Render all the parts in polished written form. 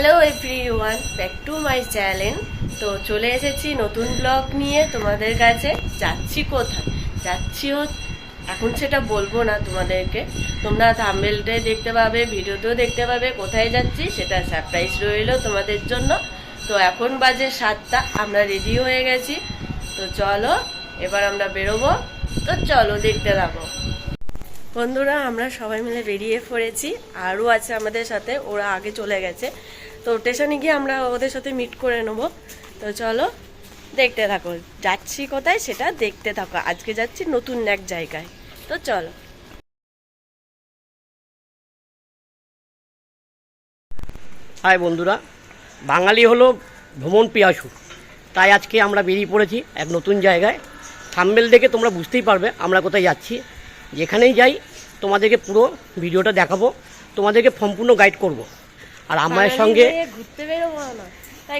Hello everyone, back to my channel. তো চলে এসেছি নতুন ব্লগ নিয়ে তোমাদের কাছে। যাচ্ছি কোথায় যাচ্ছি এখন সেটা বলবো না তোমাদেরকে, তোমরা থাম্বনেলটাই দেখতে পাবে, ভিডিওতেও দেখতে পাবে কোথায় যাচ্ছি, সেটা সারপ্রাইজ রইলো তোমাদের জন্য। তো এখন বাজে 7টা, আমরা রেডি হয়ে গেছি। তো চলো এবার আমরা বেরোবো। তো চলো দেখতে থাকো বন্ধুরা। আমরা সবাই মিলে বেরিয়ে পড়েছি, আরও আছে আমাদের সাথে, ওরা আগে চলে গেছে। তো স্টেশনে গিয়ে আমরা ওদের সাথে মিট করে নেব। তো চলো দেখতে থাকো যাচ্ছি কোথায় সেটা দেখতে থাকো। আজকে যাচ্ছি নতুন এক জায়গায়। তো চলো। হাই বন্ধুরা, বাঙালি হলো ভ্রমণ পিয়াসু, তাই আজকে আমরা বেরিয়ে পড়েছি এক নতুন জায়গায়। থাম্বনেল দেখে তোমরা বুঝতেই পারবে আমরা কোথায় যাচ্ছি। যেখানেই যাই তোমাদেরকে পুরো ভিডিওটা দেখাবো, তোমাদেরকে সম্পূর্ণ গাইড করব। আর আমার সঙ্গে ঘুরতে বেরোবো না, তাই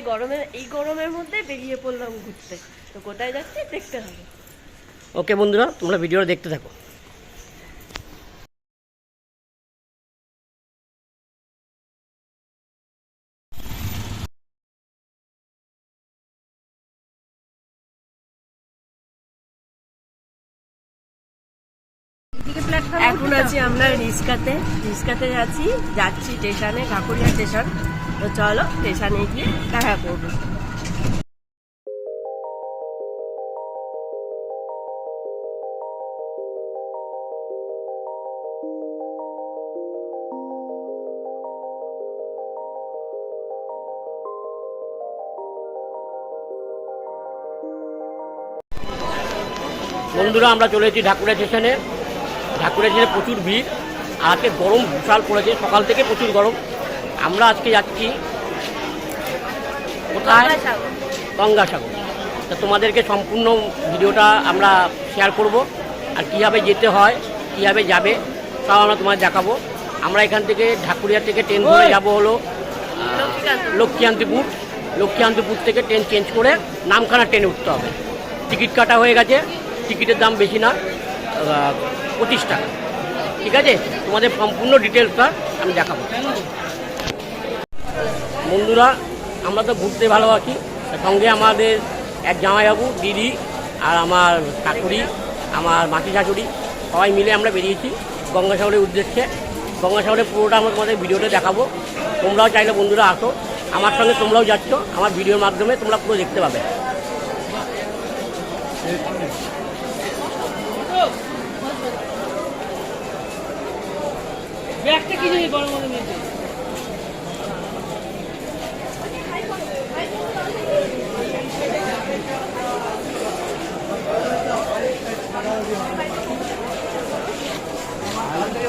গরমের মধ্যে বেরিয়ে পড়লাম ঘুরতে। তো কোথায় যাচ্ছি দেখতে হবে। ওকে বন্ধুরা, তোমরা ভিডিওটা দেখতে থাকো। এখন আছি আমরা রিস্কাতে যাচ্ছি স্টেশনে, ঠাকুরিয়া স্টেশন। তো চলো স্টেশনে গিয়ে দেখা করবো। বন্ধুরা, আমরা চলে এসেছি ঢাকুরিয়া স্টেশনে। ঢাকুরিয়া স্টেশনে প্রচুর ভিড়, আর আজকে গরম বিশাল পড়েছে, সকাল থেকে প্রচুর গরম। আমরা আজকে যাচ্ছি কোথায়? গঙ্গাসাগর। তা তোমাদেরকে সম্পূর্ণ ভিডিওটা আমরা শেয়ার করব, আর কীভাবে যেতে হয়, কীভাবে যাবে, তাও আমরা তোমাদের দেখাবো। আমরা এখান থেকে ঢাকুরিয়া থেকে ট্রেন ধরে যাবো হলো লক্ষ্মীকান্তপুর থেকে ট্রেন চেঞ্জ করে নামখানা ট্রেনে উঠতে হবে। টিকিট কাটা হয়ে গেছে, টিকিটের দাম বেশি না, 25 টাকা। ঠিক আছে, তোমাদের সম্পূর্ণ ডিটেলসটা আমি দেখাবো। বন্ধুরা, আমরা তো ঘুরতে ভালোবাসি, সঙ্গে আমাদের এক জামাইবাবু, দিদি, আর আমার শাশুড়ি, আমার মাসি শাশুড়ি, সবাই মিলে আমরা বেরিয়েছি গঙ্গাসাগরের উদ্দেশ্যে। গঙ্গাসাগরের পুরোটা আমরা তোমাদের ভিডিওতে দেখাবো। তোমরাও চাইলে বন্ধুরা আসো, আমার সঙ্গে তোমরাও যাচ্ছ, আমার ভিডিওর মাধ্যমে তোমরা পুরো দেখতে পাবে। ব্যাগটা কি জানি বড় মতো নিয়ে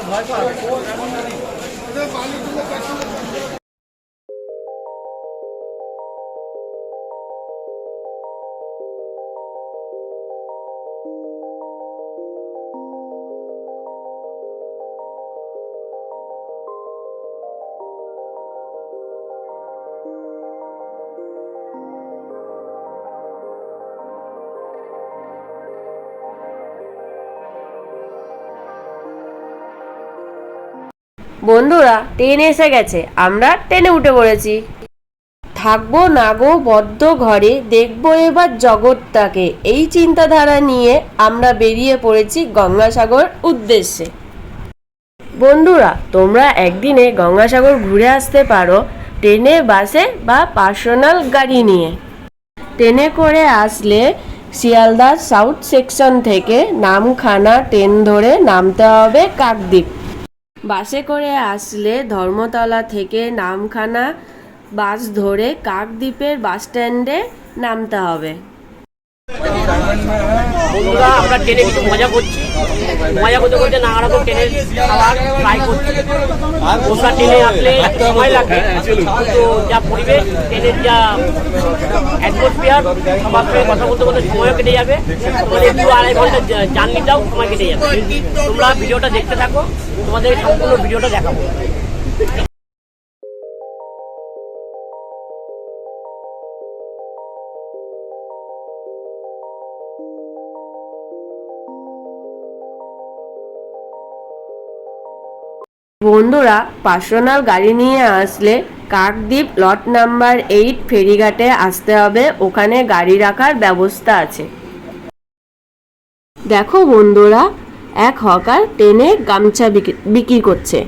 ভয় পায়। বন্ধুরা, ট্রেন এসে গেছে, আমরা ট্রেনে উঠে পড়েছি। থাকবো না গো বদ্ধ ঘরে, দেখবো এবার জগৎটাকে, এই চিন্তাধারা নিয়ে আমরা বেরিয়ে পড়েছি গঙ্গাসাগর উদ্দেশ্যে। বন্ধুরা, তোমরা একদিনে গঙ্গাসাগর ঘুরে আসতে পারো ট্রেনে, বাসে বা পার্সোনাল গাড়ি নিয়ে। ট্রেনে করে আসলে শিয়ালদা সাউথ সেকশন থেকে নামখানা ট্রেন ধরে নামতে হবে কাকদ্বীপ। বাসে করে আসলে ধর্মতলা থেকে নামখানা বাস ধরে কাকদ্বীপের বাস স্ট্যান্ডে নামতে হবে। বন্ধুরা, আমরা ট্রেনে কিছু মজা করছি, মজা করতে করতে নানা রকম ট্রেনের খাবার ট্রাই করছি। ওষা ট্রেনে আসলে সময় লাগে, কিন্তু যা পরিবেশ, ট্রেনের যা অ্যাটমসফিয়ার, সবার সঙ্গে কথা বলতে বলতে সময়ও কেটে যাবে। তোমাদের 2-2.5 ঘন্টা জার্নিটাও সময় কেটে যাবে। তোমরা ভিডিওটা দেখতে থাকো, তোমাদের সম্পূর্ণ ভিডিওটা দেখাবো। বন্ধুরা, পার্সোনাল গাড়ি নিয়ে আসলে কাকদ্বীপ লট নাম্বার 8 ফেরিঘাটে আসতে হবে, ওখানে গাড়ি রাখার ব্যবস্থা আছে। দেখো বন্ধুরা, এক হকার ট্রেনে গামছা বিক্রি করছে।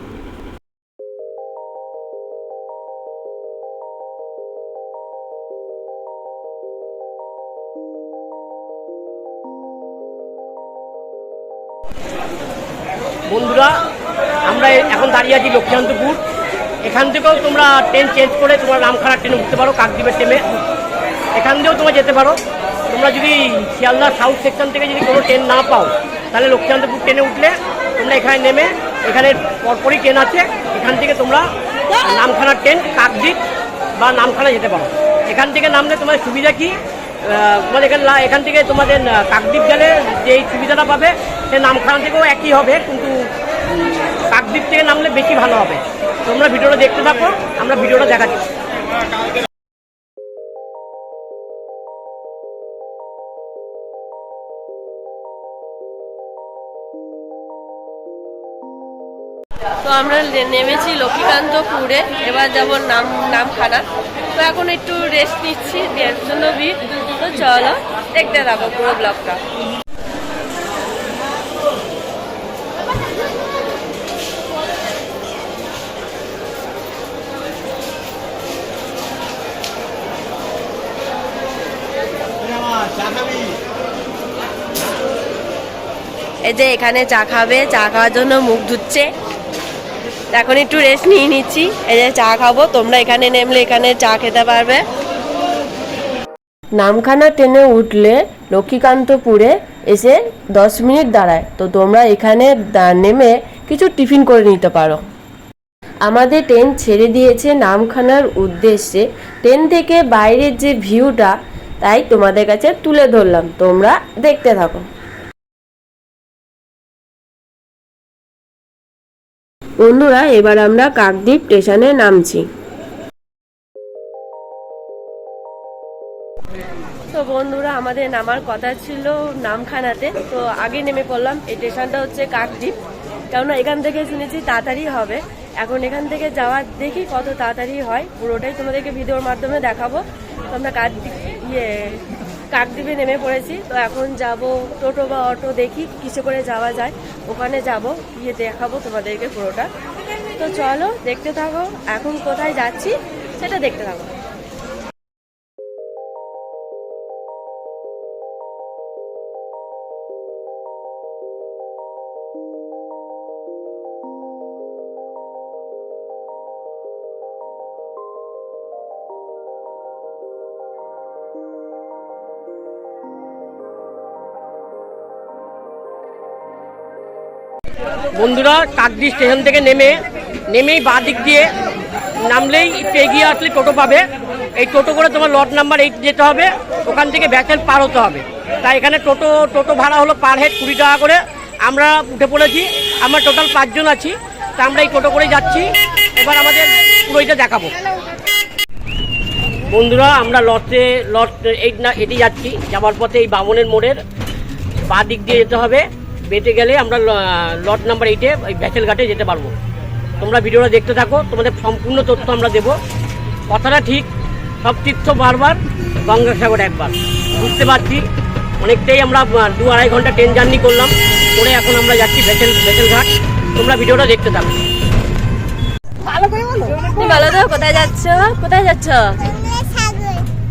বন্ধুরা, আমরা এখন দাঁড়িয়ে আছি লক্ষ্মীকান্তপুর। এখান থেকেও তোমরা ট্রেন চেঞ্জ করে তোমরা নামখানা ট্রেনে উঠতে পারো, কাকদ্বীপের ট্রেনে। এখান দিয়েও তোমরা যেতে পারো। তোমরা যদি শিয়ালদা সাউথ সেকশন থেকে যদি কোনো ট্রেন না পাও, তাহলে লক্ষ্মীকান্তপুর ট্রেনে উঠলে তোমরা এখানে নেমে, এখানে পরপরই ট্রেন আছে, এখান থেকে তোমরা নামখানার ট্রেন কাকদ্বীপ বা নামখানা যেতে পারো। এখান থেকে নামলে তোমাদের সুবিধা কি, তোমাদের এখান থেকে তোমাদের কাকদ্বীপ গেলে যেই সুবিধাটা পাবে সে নামখানা থেকেও একই হবে, কিন্তু কাকদ্বীপ থেকে নামলে বেশি ভালো হবে। তোমরা ভিডিওটা দেখতে থাকো, আমরা ভিডিওটা দেখাচ্ছি। তো আমরা নেমেছি লক্ষ্মীকান্তপুরে, এবার যাব নামখানা। তো এখন একটু রেস্ট নিচ্ছি, প্রচন্ড ভিড়। তো চলো দেখতে থাকো পুরো ব্লগটা। এই যে এখানে চা খাবে, চা খাওয়ার জন্য মুখ ধুচ্ছে। এখন একটু রেস্ট নিয়ে নিচ্ছি। এই যে চা খাবো, তোমরা এখানে নেমলে এখানে চা খেতে পারবে। নামখানা ট্রেনে উঠলে লক্ষ্মীকান্তপুরে এসে 10 মিনিট দাঁড়ায়। তো তোমরা এখানে নেমে কিছু টিফিন করে নিতে পারো। আমাদের ট্রেন ছেড়ে দিয়েছে নামখানার উদ্দেশ্যে। ট্রেন থেকে বাইরের যে ভিউটা, তাই তোমাদের কাছে তুলে ধরলাম, তোমরা দেখতে থাকো। বন্ধুরা, এবার আমরা কাকদ্বীপ স্টেশনে নামছি। তো বন্ধুরা, আমাদের নামার কথা ছিল নামখানাতে, তো আগে নেমে পড়লাম। এই স্টেশনটা হচ্ছে কাকদ্বীপ, কেননা এখান থেকে শুনেছি তাড়াতাড়ি হবে। এখন এখান থেকে যাওয়ার দেখি কত তাড়াতাড়ি হয়, পুরোটাই তোমাদেরকে ভিডিওর মাধ্যমে দেখাবো। তো আমরা কাকদ্বীপে নেমে পড়েছি। তো এখন যাব টোটো বা অটো, দেখি কিসে করে যাওয়া যায়, ওখানে যাব, গিয়ে দেখাবো তোমাদেরকে পুরোটা। তো চলো দেখতে থাকো, এখন কোথায় যাচ্ছি সেটা দেখতে থাকো। বন্ধুরা, কাকদ্বীপ স্টেশন থেকে নেমেই বাঁ দিক দিয়ে নামলেই একটু এগিয়ে আসলে টোটো পাবে। এই টোটো করে তোমার লট নাম্বার 8 যেতে হবে, ওখান থেকে ভ্যাসেল পার হতে হবে। তাই এখানে টোটো ভাড়া হলো পার হেড 20 টাকা করে। আমরা উঠে পড়েছি, আমরা টোটাল 5 জন আছি। তা আমরা এই টোটো করেই যাচ্ছি। এবার আমাদের পুরোটা দেখাবো। বন্ধুরা, আমরা লট 8 যাচ্ছি। যাওয়ার পথে এই বামনের মোড়ের বাঁ দিক দিয়ে যেতে হবে। বেঁটে গেলে আমরা লট নাম্বার 8-এ ওই ভ্যাসেল ঘাটে যেতে পারবো। তোমরা ভিডিওটা দেখতে থাকো, তোমাদের সম্পূর্ণ তথ্য আমরা দেবো। কথাটা ঠিক, সব তীর্থ বারবার, গঙ্গাসাগর একবার। বুঝতে পারছি অনেকটাই আমরা 2-2.5 ঘন্টা ট্রেন জার্নি করলাম, করে এখন আমরা যাচ্ছি ভ্যাসেল ঘাট। তোমরা ভিডিওটা দেখতে থাকো। তুমি বলো তো, কোথায় যাচ্ছ? কোথায় যাচ্ছ?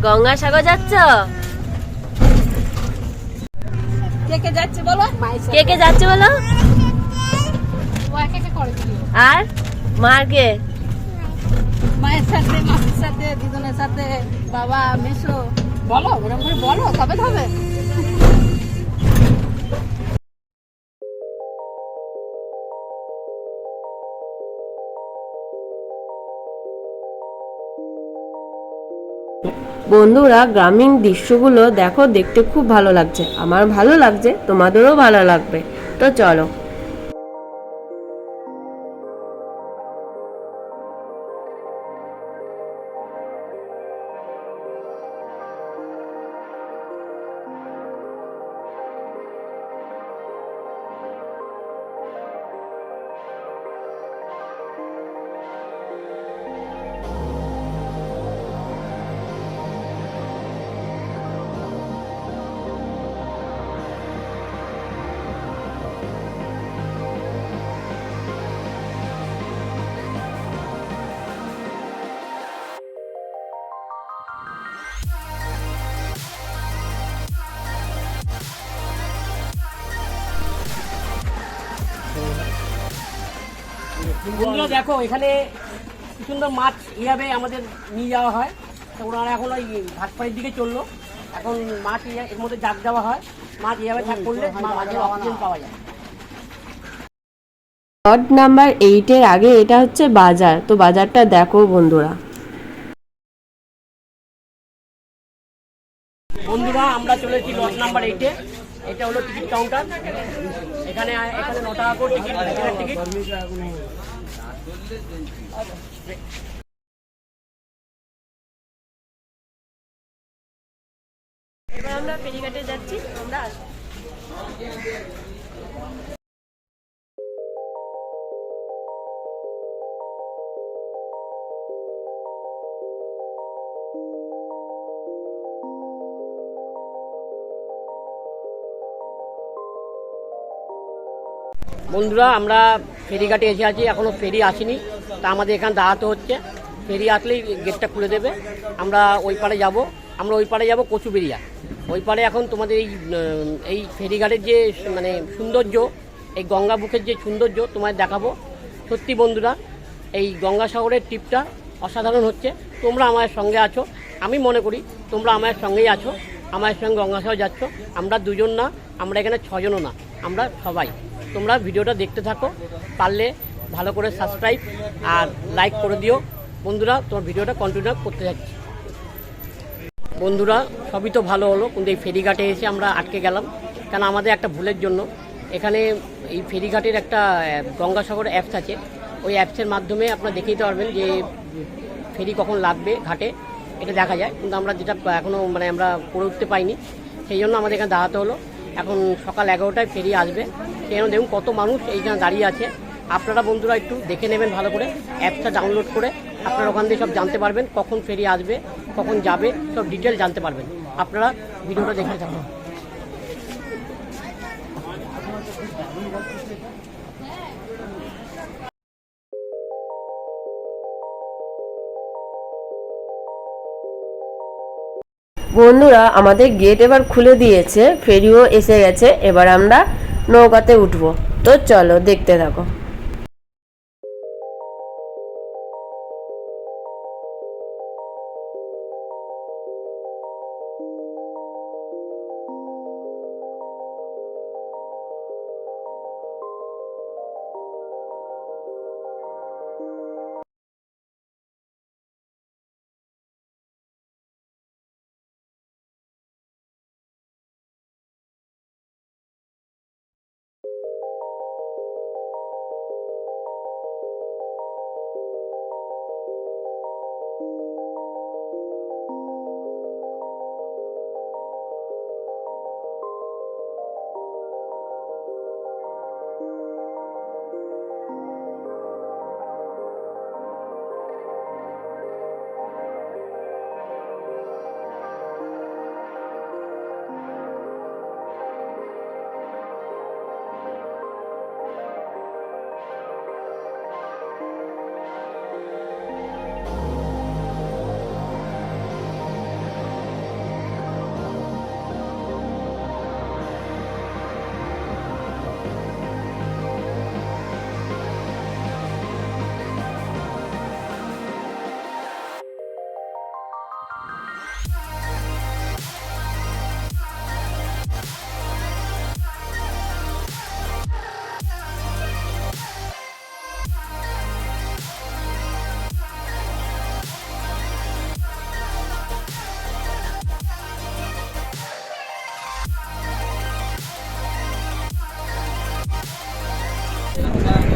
গঙ্গাসাগর যাচ্ছ? কে কে যাচ্ছে বলো? আর মার কে? মায়ের সাথে, মাসির সাথে, দিদনের সাথে, বাবা, মেসো। বলো, ওরকম করে বলো, তবে হবে। বন্ধুরা, গ্রামীণ দৃশ্যগুলো দেখো, দেখতে খুব ভালো লাগছে। আমার ভালো লাগছে, তোমাদেরও ভালো লাগবে। তো চলো। বন্ধুরা দেখো এখানে কি সুন্দর মাছ এইভাবে আমাদের নিয়ে যাওয়া হয়। তো ওনারা এখন ওই ঘাটপাড়ির দিকে চললো। এখন মাছ এর মধ্যে জাগ দেওয়া হয়, মাছ এইভাবে থাক করলে মাছের অক্সিজেন পাওয়া যায়। লট নাম্বার 8-এর আগে এটা হচ্ছে বাজার। তো বাজারটা দেখো বন্ধুরা। বন্ধুরা আমরা চলেছি লট নাম্বার 8-এ। এটা হলো টিকিট কাউন্টার। এখানে 9 টাকা করে টিকিট। এবার আমরা ফেরিঘাটে যাচ্ছি, আমরা বন্ধুরা আমরা ফেরিঘাটে এসে আছি, এখনও ফেরি আসেনি। তা আমাদের এখানে দাঁড়াতে হচ্ছে। ফেরি আসলেই গেটটা খুলে দেবে। আমরা ওই পারে যাব, কচুবেরিয়া। ওই পারে এখন তোমাদের এই ফেরিঘাটের যে মানে সৌন্দর্য, এই গঙ্গা বুকের যে সৌন্দর্য তোমাদের দেখাবো। সত্যি বন্ধুরা এই গঙ্গাসাগরের ট্রিপটা অসাধারণ হচ্ছে। তোমরা আমার সঙ্গে আছো, আমি মনে করি তোমরা আমার সঙ্গেই আছো। আমার সঙ্গে গঙ্গাসাগর যাচ্ছ। আমরা দুজন না, আমরা এখানে 6 জনও না, আমরা সবাই। তোমরা ভিডিওটা দেখতে থাকো, পারলে ভালো করে সাবস্ক্রাইব আর লাইক করে দিও। বন্ধুরা তোমার ভিডিওটা কন্টিনিউ করতে যাচ্ছি। বন্ধুরা সবই তো ভালো হলো, কিন্তু এই ফেরিঘাটে এসে আমরা আটকে গেলাম কেন আমাদের একটা ভুলের জন্য। এখানে এই ফেরিঘাটের একটা গঙ্গাসাগর অ্যাপস আছে। ওই অ্যাপসের মাধ্যমে আপনারা দেখে নিতে পারবেন যে ফেরি কখন লাগবে ঘাটে, এটা দেখা যায়। কিন্তু আমরা যেটা এখনও মানে আমরা করে উঠতে পাইনি, সেই জন্য আমাদের এখানে দাঁড়াতে হলো। এখন সকাল 11টায় ফেরি আসবে। সেই জন্য দেখুন কত মানুষ এইখানে দাঁড়িয়ে আছে। আপনারা বন্ধুরা একটু দেখে নেবেন ভালো করে, অ্যাপসটা ডাউনলোড করে আপনারা ওখান থেকে সব জানতে পারবেন, কখন ফেরি আসবে, কখন যাবে, সব ডিটেল জানতে পারবেন। আপনারা ভিডিওটা দেখতে থাকুন। বন্ধুরা আমাদের গেট এবার খুলে দিয়েছে, ফেরিও এসে গেছে। এবার আমরা নৌকাতে উঠবো। তো চলো দেখতে থাকো।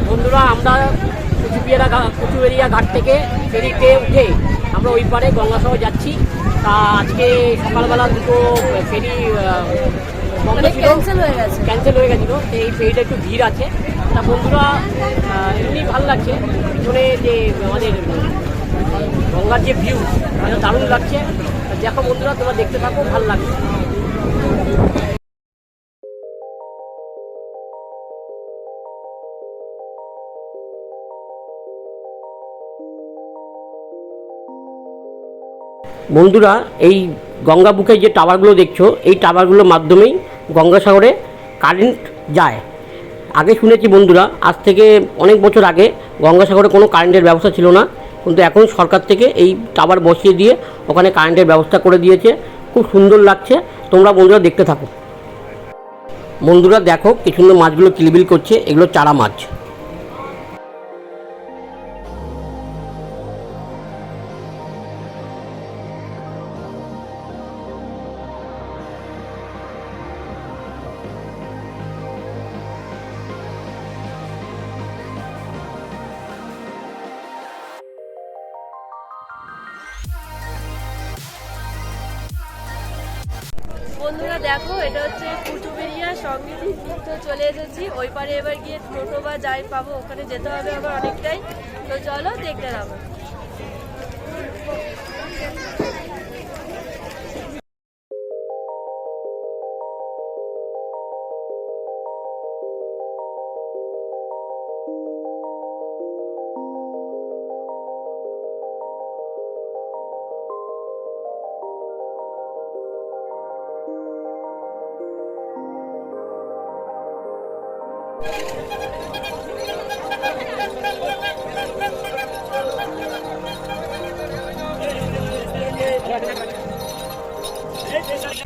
বন্ধুরা আমরা কচুবেরিয়া ঘাট থেকে ফেরিতে উঠে আমরা ওই পারে গঙ্গাসাগর যাচ্ছি। তা আজকে সকালবেলা দুটো ফেরি ক্যান্সেল হয়ে গেছিলো। এই ফেরিটা একটু ভিড় আছে। তা বন্ধুরা এমনি ভালো লাগছে, পিছনে যে আমাদের গঙ্গার যে ভিউ এটা দারুণ লাগছে। দেখো বন্ধুরা তোমরা দেখতে থাকো, ভালো লাগছে। বন্ধুরা এই গঙ্গা বুকে যে টাওয়ারগুলো দেখছো, এই টাওয়ারগুলোর মাধ্যমেই গঙ্গাসাগরে কারেন্ট যায়। আগে শুনেছি বন্ধুরা, আজ থেকে অনেক বছর আগে গঙ্গাসাগরে কোনো কারেন্টের ব্যবস্থা ছিল না, কিন্তু এখন সরকার থেকে এই টাওয়ার বসিয়ে দিয়ে ওখানে কারেন্টের ব্যবস্থা করে দিয়েছে। খুব সুন্দর লাগছে, তোমরা বন্ধুরা দেখতে থাকো। বন্ধুরা দেখো কি সুন্দর মাছগুলো কিলবিল করছে, এগুলো চারা মাছ। বন্ধুরা দেখো, এটা হচ্ছে কুটুবেরিয়া সঙ্গে তো চলে এসেছি ওই পারে। এবার গিয়ে টোটো বা যাই পাবো, ওখানে যেতে হবে আবার অনেকটাই। তো চলো দেখতে যাবো।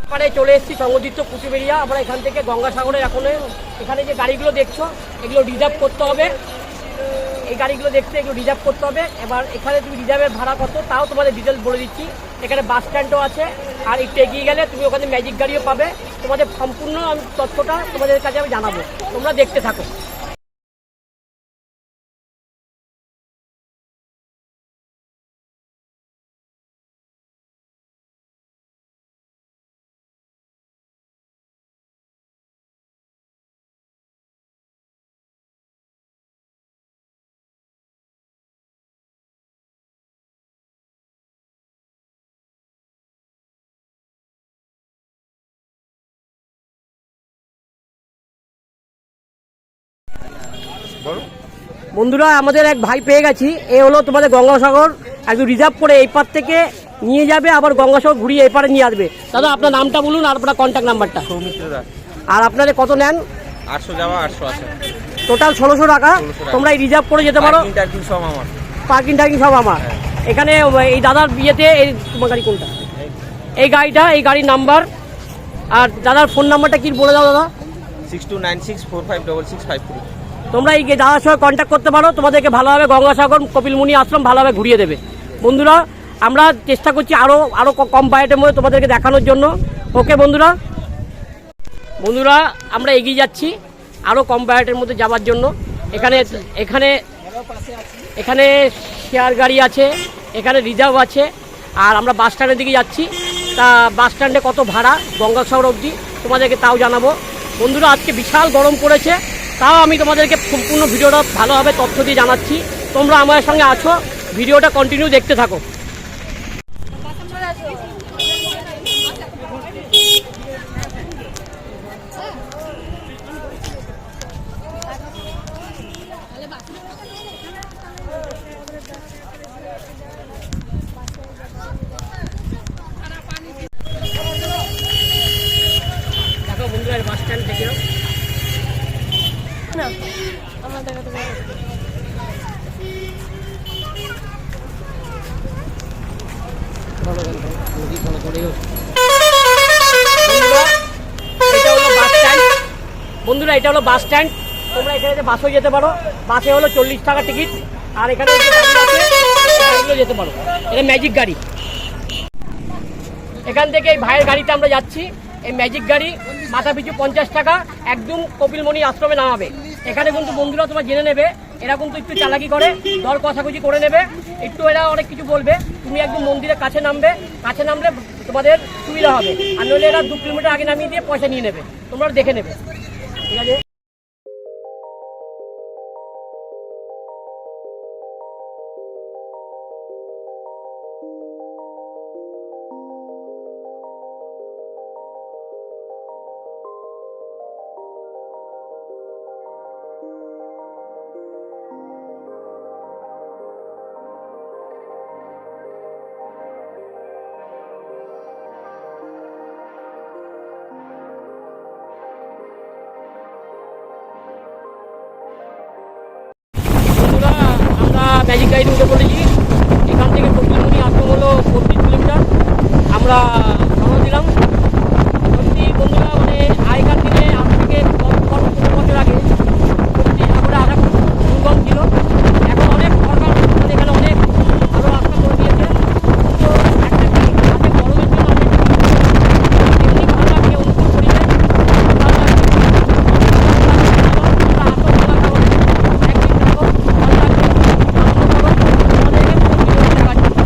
এবারে চলে এসেছি সংগঠিত কুচুবেড়িয়া। আমরা এখান থেকে গঙ্গাসাগরের এখানে যে গাড়িগুলো দেখছো এগুলো রিজার্ভ করতে হবে। এই গাড়িগুলো দেখতে এগুলো রিজার্ভ করতে হবে। এবার এখানে তুমি রিজার্ভের ভাড়া কত তাও তোমাদের ডিটেলস বলে দিচ্ছি। এখানে বাস স্ট্যান্ডও আছে, আর একটু এগিয়ে গেলে তুমি ওখানে ম্যাজিক গাড়িও পাবে। তোমাদের সম্পূর্ণ আমি তথ্যটা তোমাদের কাছে আমি জানাবো, তোমরা দেখতে থাকো। বন্ধুরা আমাদের এক ভাই পেয়ে গেছি, এ হলো তোমাদের গঙ্গাসাগর একদম রিজার্ভ করে এই পার থেকে নিয়ে যাবে, আবার গঙ্গাসাগর ঘুরিয়ে এই পারে নিয়ে আসবে। দাদা আপনার নামটা বলুন আর আপনার কন্ট্যাক্ট নাম্বারটা। আর আপনাদের কত নেন? 800 যাওয়া 800 আসা, টোটাল 1600 টাকা। তোমরা এই রিজার্ভ করে যেতে পারো। পার্কিং টার্কিং সব আমার। এখানে এই দাদার বিয়েতে এই তোমার গাড়ি কোনটা? এই গাড়িটা, এই গাড়ির নাম্বার। আর দাদার ফোন নাম্বারটা কি বলে দাও দাদা? 6296456653। তোমরা এই দাদার সঙ্গে কন্ট্যাক্ট করতে পারো, তোমাদেরকে ভালোভাবে গঙ্গাসাগর কপিল মুনি আশ্রম ভালোভাবে ঘুরিয়ে দেবে। বন্ধুরা আমরা চেষ্টা করছি আরও কম বাজেটের মধ্যে তোমাদেরকে দেখানোর জন্য। ওকে বন্ধুরা, আমরা এগিয়ে যাচ্ছি আরও কম বাজেটের মধ্যে যাওয়ার জন্য। এখানে এখানে এখানে শেয়ার গাড়ি আছে, এখানে রিজার্ভ আছে। আর আমরা বাস স্ট্যান্ডের দিকে যাচ্ছি। তা বাস স্ট্যান্ডে কত ভাড়া গঙ্গাসাগর অবধি তোমাদেরকে তাও জানাবো। বন্ধুরা আজকে বিশাল গরম পড়েছে, তাও আমি তোমাদেরকে সম্পূর্ণ ভিডিওটা ভালোভাবে তথ্য দিয়ে জানাচ্ছি। তোমরা আমার সঙ্গে আছো, ভিডিওটা কন্টিনিউ দেখতে থাকো। দেখো বন্ধুরা বাস স্ট্যান্ড দেখে না আমার দেখাতে পারবো। বন্ধুরা এটা হলো বাস স্ট্যান্ড। তোমরা এখানে বাসেও যেতে পারো, বাসে হলো 40 টাকা টিকিট। আর এখানে যে গাড়ি আছে গাড়িগুলো যেতে পারো, এটা ম্যাজিক গাড়ি। এখান থেকে এই ভাইয়ের গাড়িতে আমরা যাচ্ছি। এই ম্যাজিক গাড়ি মাথা পিছু 50 টাকা, একদম কপিলমণি আশ্রমে নামাবে। এখানে কিন্তু বন্ধুরা তোমরা জেনে নেবে, এরা কিন্তু একটু চালাকি করে, দর কষাকষি করে নেবে একটু। এরা অনেক কিছু বলবে, তুমি একদম মন্দিরের কাছে নামলে তোমাদের সুবিধা হবে। আর নইলে এরা 2 কিলোমিটার আগে নামিয়ে দিয়ে পয়সা নিয়ে নেবে, তোমরা দেখে নেবে, ঠিক আছে। ম্যাজিক গাড়িতে উঠে পড়েছি। এখান থেকে কপিলমুনি আশ্রম হলো 35 কিলোমিটার। আমরা রওনা দিলাম। সত্যি বন্ধুরা, মানে আগেকার দিনে আজ থেকে 15 বছর আগে সত্যি আমরা আঘাত দুর্গম ছিল। এখন অনেক সরকার মানে এখানে অনেক ভালো রাস্তা করে দিয়েছে। তো একটা কি হাতে গরমের জন্য আমি এমনি ভালো লাগছে, অনুকূল পরিবেশ ভালো লাগছে। তোমরা আসো, তোমরা খাবো, একদিন থাকো, ভালো লাগছে, আনন্দ করো, তোমাদেরকে পুরো ভিডিওটা দেখাচ্ছি।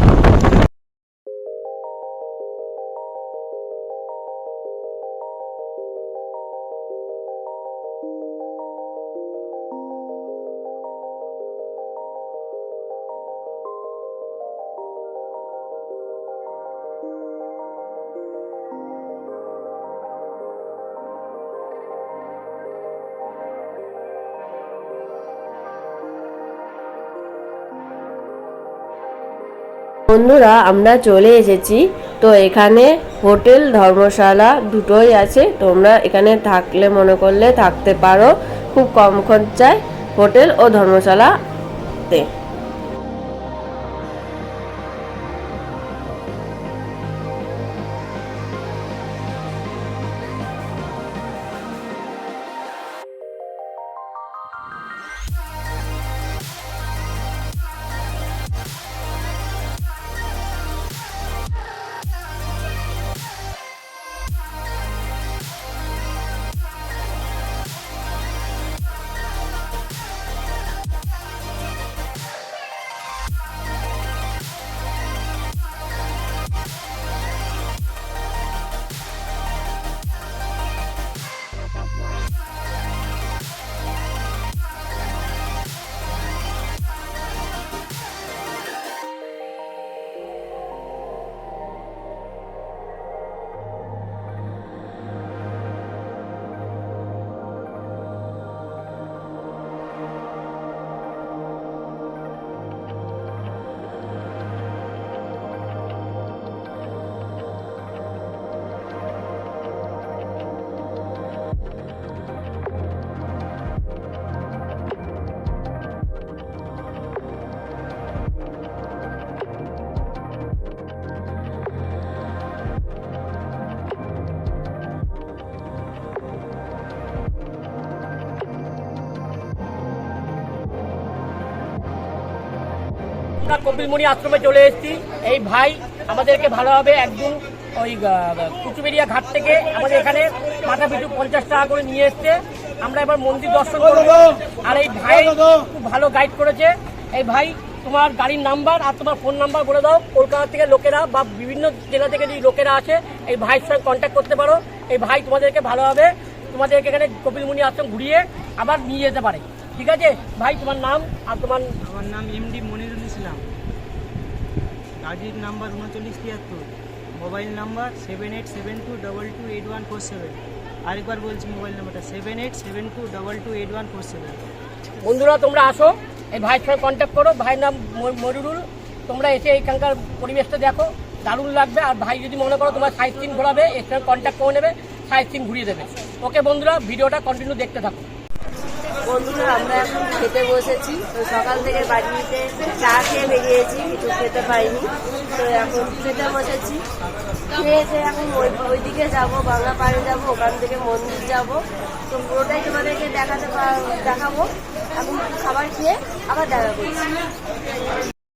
বন্ধুরা আমরা চলে এসেছি। তো এখানে হোটেল ধর্মশালা দুটোই আছে, তোমরা এখানে থাকলে মনে করলে থাকতে পারো খুব কম খরচায় হোটেল ও ধর্মশালাতে। আমরা কপিলমুনি আশ্রমে চলে এসেছি। এই ভাই আমাদেরকে ভালোভাবে একদম ওই কুচুবেড়িয়া ঘাট থেকে আমাদের এখানে মাথা পিছু 50 টাকা করে নিয়ে এসছে। আমরা এবার মন্দির দর্শন করবো। আর এই ভাই খুব ভালো গাইড করেছে। এই ভাই তোমার গাড়ির নাম্বার আর তোমার ফোন নাম্বার বলে দাও। কলকাতা থেকে লোকেরা বা বিভিন্ন জেলা থেকে যদি লোকেরা আসে এই ভাইয়ের সঙ্গে কন্ট্যাক্ট করতে পারো। এই ভাই তোমাদেরকে ভালোভাবে তোমাদেরকে এখানে কপিলমুনি আশ্রম ঘুরিয়ে আবার নিয়ে যেতে পারে। ঠিক আছে ভাই, তোমার নাম আর তোমার? আমার নাম এমডি মনিরুল ইসলাম। গাড়ির নাম্বার 3973, মোবাইল নাম্বার 7872228147। আরেকবার বলছি মোবাইল নাম্বারটা 7872228147। বন্ধুরা তোমরা আসো, এই ভাইয়ের সঙ্গে কন্ট্যাক্ট করো। ভাইয়ের নাম মনিরুল। তোমরা এসে এখানকার পরিবেশটা দেখো, দারুণ লাগবে। আর ভাই যদি মনে করো তোমার সাইট সিন ঘোরাবে, এর সঙ্গে কন্ট্যাক্ট করে নেবে, সাইট সিন ঘুরিয়ে দেবে। ওকে বন্ধুরা, ভিডিওটা কন্টিনিউ দেখতে থাকো। বন্ধুরা আমরা এখন খেতে বসেছি। তো সকাল থেকে বাড়িতে চা খেয়ে বেরিয়েছি, কিছু খেতে পাইনি। তো এখন খেতে বসেছি। খেয়েছে এখন ওইদিকে যাবো, গঙ্গা পাড়ে যাবো, ওখান থেকে মন্দির যাব। তো পুরোটাই তোমাদেরকে দেখাবো। এখন খাবার খেয়ে আবার দেখা করছি।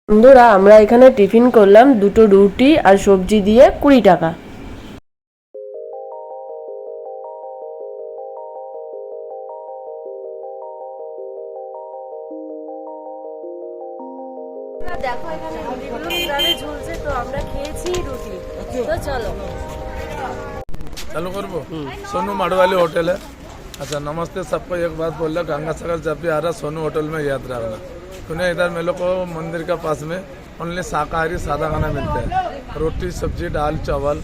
বন্ধুরা আমরা এখানে টিফিন করলাম, 2টো রুটি আর সবজি দিয়ে 20 টাকা। দেখো এখানে রুটিগুলো কিভাবে ঝুলছে। তো আমরা খেয়েছি রুটি। তো চলো चालू करबो। सोनू माड़वाली होटल है। अच्छा नमस्ते सबको। एक बात बोल रहा, गंगासागर जब भी आ रहा सोनू होटल में याद रखना। सुने इधर मेरे को मंदिर का पास में ओनली शाकाहारी सादा खाना मिलता है। रोटी सब्जी दाल चावल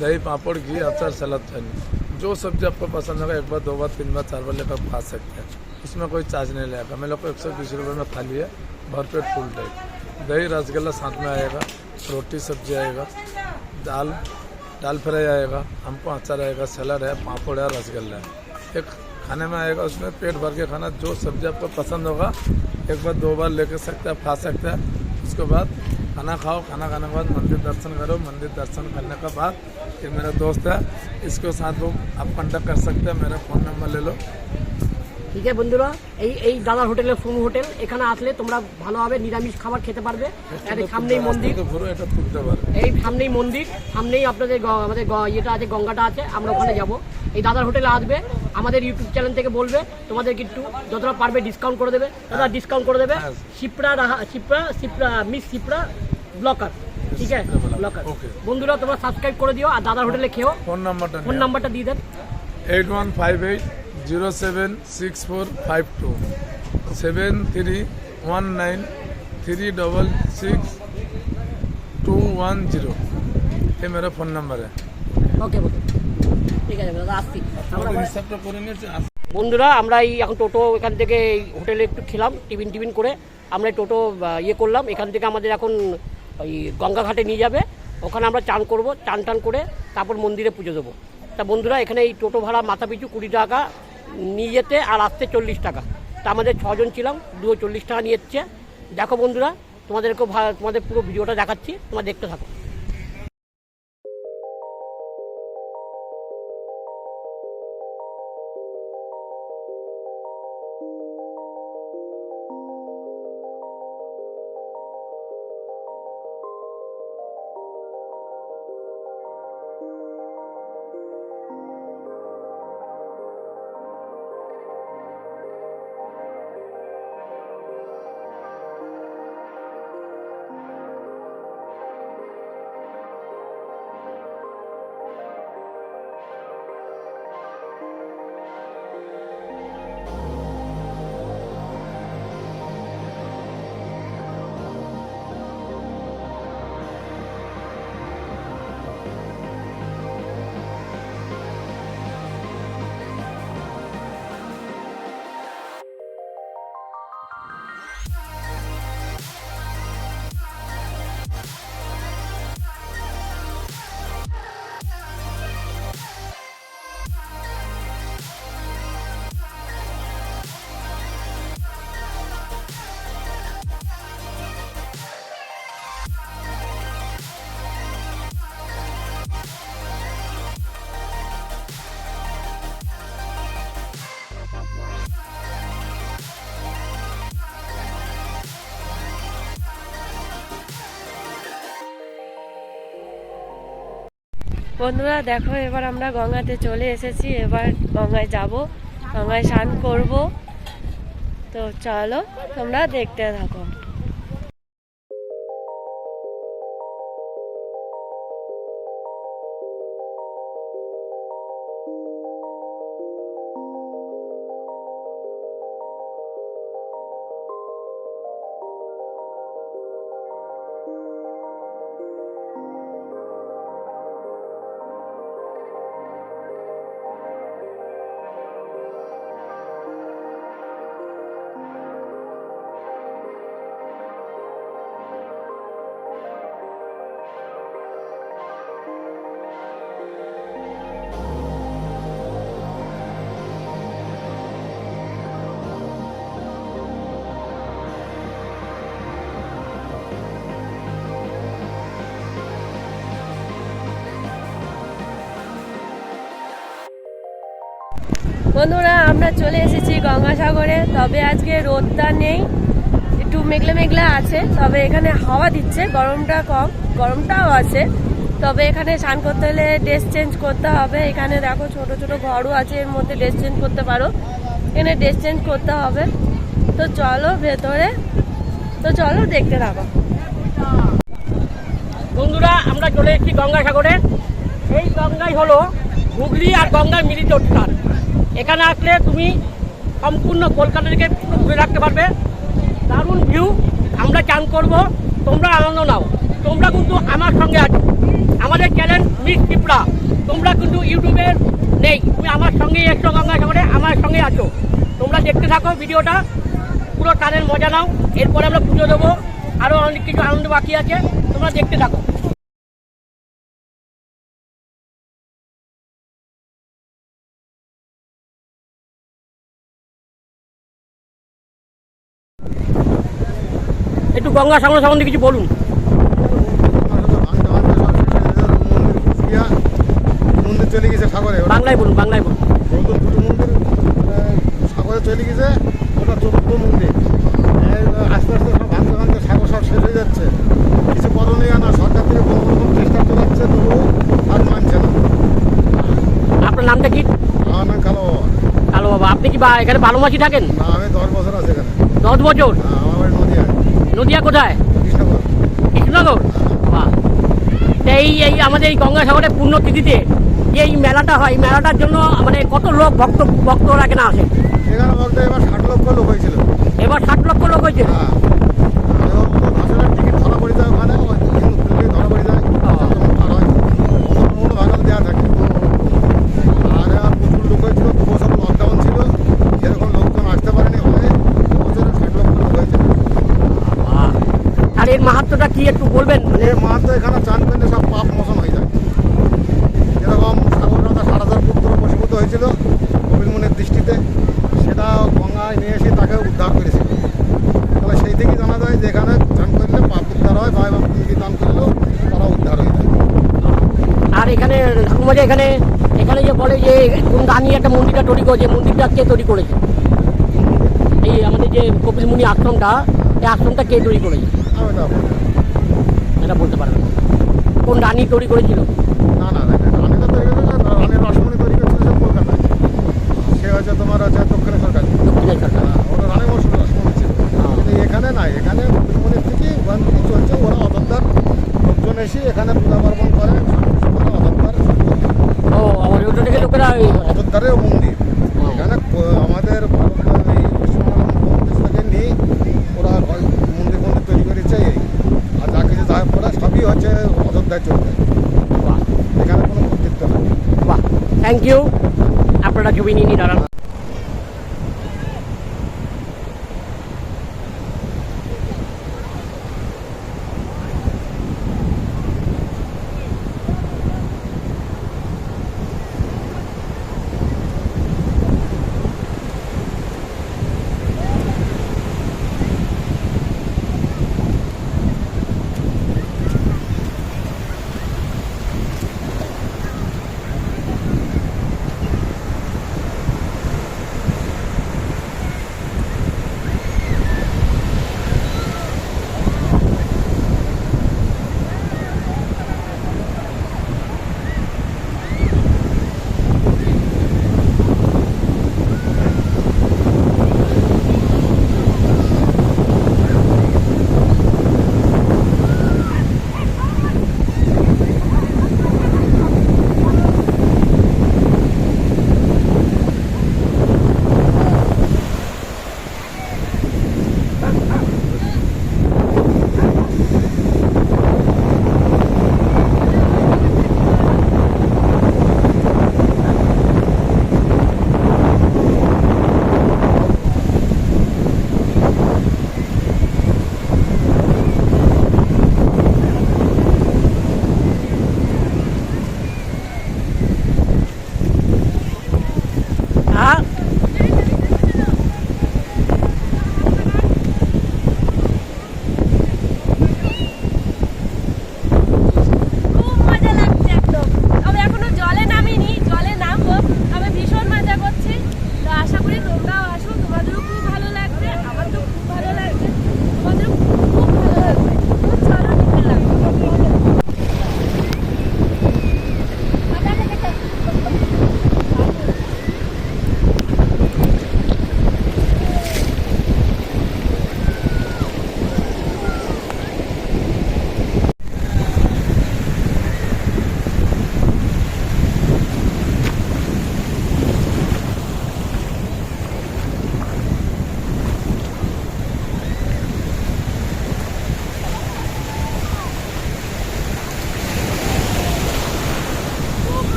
दही पापड़ घी अचार सलाद चटनी, जो सब्जी आपको पसंद होगा 1 बार 2 बार 3 बार 4 बार लेकर खा सकते हैं। उसमें कोई चार्ज नहीं लगेगा। मेरे को 120 रुपये में खाली है, भरपेट फुल टाइप। दही रसगुल्ला साथ में आएगा, रोटी सब्जी आएगा, दाल फ्राई आएगा, हमको अचार आएगा, सलाद है, पापड़ है, रसगुल्ला है। एक खाने में आएगा, उसमें पेट भर के खाना। जो सब्जी आपको पसंद होगा एक बार 2 बार लेके सकते हैं, खा सकते हैं। उसके बाद खाना खाओ, खाना खाने के बाद मंदिर दर्शन करो। मंदिर दर्शन करने के बाद ये मेरा दोस्त है, इसके साथ वो आप कांटेक्ट कर सकते हैं, मेरा फ़ोन नंबर ले लो। ঠিক আছে বন্ধুরা, এই দাদার হোটেলে সোনু হোটেল, এখানে আসলে তোমরা ভালোভাবে নিরামিষ খাবার খেতে পারবে। আর এই সামনেই মন্দির, ঘুরো, এটা তুলতে পারো। এই সামনেই মন্দির, সামনেই আপনাদের আমাদের ইয়েটা আছে, গঙ্গাটা আছে, আমরা ওখানে যাব। এই দাদার হোটেলে আসবে, আমাদের ইউটিউব চ্যানেল থেকে বলবে তোমাদেরকে একটু যতটা পারবে ডিসকাউন্ট করে দেবে, দাদা ডিসকাউন্ট করে দেবে। মিস শিপ্রা ব্লকার, ঠিক আছে ব্লকার। বন্ধুরা তোমরা সাবস্ক্রাইব করে দিও আর দাদার হোটেলে খেও। ফোন নাম্বারটা দিয়ে দেন 8158076452 7319366210। ये मेरा फ़ोन नंबर है। ওকে বন্ধু, ঠিক আছে দাদা, আসছি। হিসাবটা করে নিয়েছি। বন্ধুরা আমরা এই এখন টোটো এখান থেকে এই হোটেলে একটু খেলাম, টিফিন করে আমরা টোটো করলাম। এখান থেকে আমাদের এখন ওই গঙ্গাঘাটে নিয়ে যাবে, ওখানে আমরা চান করব, চান করে তারপর মন্দিরে পুজো দেবো। তা বন্ধুরা এখানে এই টোটো ভাড়া মাথা পিছু 20 টাকা নিয়ে যেতে, আর আসতে 40 টাকা। তা আমাদের 6 জন ছিলাম, 240 টাকা নিয়েছে। দেখো বন্ধুরা, তোমাদের পুরো ভিডিওটা দেখাচ্ছি, তোমরা দেখতে থাকো। বন্ধুরা দেখো, এবার আমরা গঙ্গাতে চলে এসেছি। এবার গঙ্গায় যাব, গঙ্গায় স্নান করব। তো চলো তোমরা দেখতে থাকো। বন্ধুরা আমরা চলে এসেছি গঙ্গাসাগরে। তবে আজকে রোদটা নেই, একটু মেঘলা মেঘলা আছে। তবে এখানে হাওয়া দিচ্ছে, গরমটা কম, গরমটাও আছে। তবে এখানে স্নান করতে হলে ড্রেস চেঞ্জ করতে হবে। এখানে দেখো ছোট ছোট ঘরও আছে, এর মধ্যে ড্রেস চেঞ্জ করতে পারো। এখানে ড্রেস চেঞ্জ করতে হবে। তো চলো ভেতরে, তো চলো দেখতে থাকো। বন্ধুরা আমরা চলে এসেছি গঙ্গাসাগরে। এই গঙ্গাই হলো হুগলি আর গঙ্গার মিলিত স্থান। এখানে আসলে তুমি সম্পূর্ণ কলকাতা থেকে পুরো ঘুরে রাখতে পারবে। দারুণ ভিউ, আমরা চান করব, তোমরা আনন্দ নাও। তোমরা কিন্তু আমার সঙ্গে আছো, আমাদের চ্যানেল মিস ত্রিপুরা, তোমরা কিন্তু ইউটিউবে নেই, তুমি আমার সঙ্গেই এসছো গঙ্গাসাগরে, আমার সঙ্গে আছো। তোমরা দেখতে থাকো ভিডিওটা, পুরো টানের মজা নাও। এরপরে আমরা পুজো দেবো, আরও অনেক কিছু আনন্দ বাকি আছে, তোমরা দেখতে থাকো। একটু গঙ্গাসাগর সম্বন্ধে কিছু বলুন। মন্দির চলে গেছে সাগরে, বাংলায় বলুন, বাংলায় বলুন। নতুন দুটো মন্দির সাগরে চলে গেছে, ওটা চতুর্থ মন্দির। আস্তে আস্তে সব ভাঙতে ভাঙতে সাগর সব শেষ হয়ে যাচ্ছে, কিছু করণীয় না, সরকার থেকে কোনো রকম চেষ্টা চালাচ্ছে, তবুও আর মানছে না। আপনার নামটা কি? আমার নাম কালো বাবা। কালো বাবা, আপনি কি এখানে বারো মাসই থাকেন? না, আমি 10 বছর আছে এখানে। 10 বছর? আমার বাড়ি নদীয়ায়। নদিয়া কোথায়? কৃষ্ণনগর। কৃষ্ণনগর। বাহ। এই এই আমাদের এই গঙ্গাসাগরের পুণ্যতিথিতে যে এই মেলাটা হয়, এই মেলাটার জন্য মানে কত লোক ভক্তরা এখানে আসে? এখানে বলতে এবার 60 লক্ষ লোক হয়েছিল। এবার 60 লক্ষ লোক হয়েছে? হ্যাঁ, ভাষার টিকিট ধরা পড়ে যায় ওখানে, ধরা পড়ে যায়, আর হয় অন্য ভাগাল দেওয়া থাকে। আর প্রচুর লোক হয়েছিল, তবুও সব লকডাউন ছিল, সেরকম লোকজন আসতে পারেনি, হয় বছরে 60 লক্ষ লোক হয়েছিল। আর এর মাহাত্ম্যটা কি একটু বলবেন? এর মাহাত্ম্য এখানে চান করলে সব পাপ মোচন হয়ে যায়। যেরকম সাগর রাজা 6000 পুত্র বশীভূত হয়েছিল কপিল মুনির দৃষ্টিতে, সেটা গঙ্গায় নিয়ে এসে তাকে উদ্ধার করেছিল। তাহলে সেই থেকেই জানা যায় যে এখানে চান করলে পাপ উদ্ধার হয়, ভাই বা পুঁজি দান করলেও তারা উদ্ধার হয়ে যায়। আর এখানে ঠাকুমাজা এখানে এখানে যে বলে যে কোন দানি একটা মন্দিরটা তৈরি করেছে, মন্দিরটা কে তৈরি করেছে? এই আমাদের যে কপিল মুনি আশ্রমটা, এই আশ্রমটা কে তৈরি করেছে? আমি এটা বলি না। এটা বলতে পারবেন না। কোন রানী তৈরি করেছিল? না না, রানীটা তৈরি করেছে, রানীর রসমণি তৈরি করেছিল সে কলকাতায়। সে হচ্ছে তোমার হচ্ছে দক্ষিণেশ্বর কালী। দক্ষিণের সরকার। ওরা রানী মৌসুম রসমণি ছিল, কিন্তু এখানে নাই। এখানে কপিল মুনির থেকে ওখান থেকে চলছে, ওরা অযোধ্যার লোকজন এসে এখানে পূজা পার্বণ করে, ওরা অযোধ্যার ও, আমার ওটা থেকে লোকেরা অযোধ্যারের মন্দির। এখানে আমাদের এই পশ্চিমবঙ্গ থেকে নিয়ে ওরা মন্দির তৈরি করেছে। এই আর যা কিছু যা করে সবই হচ্ছে অযোধ্যায় চলছে, বাহ, এখানে কোনো কর্তৃত্ব নেই। বাহ, থ্যাংক ইউ। আপনারা ছবি নিয়ে নিয়ে দাঁড়ান।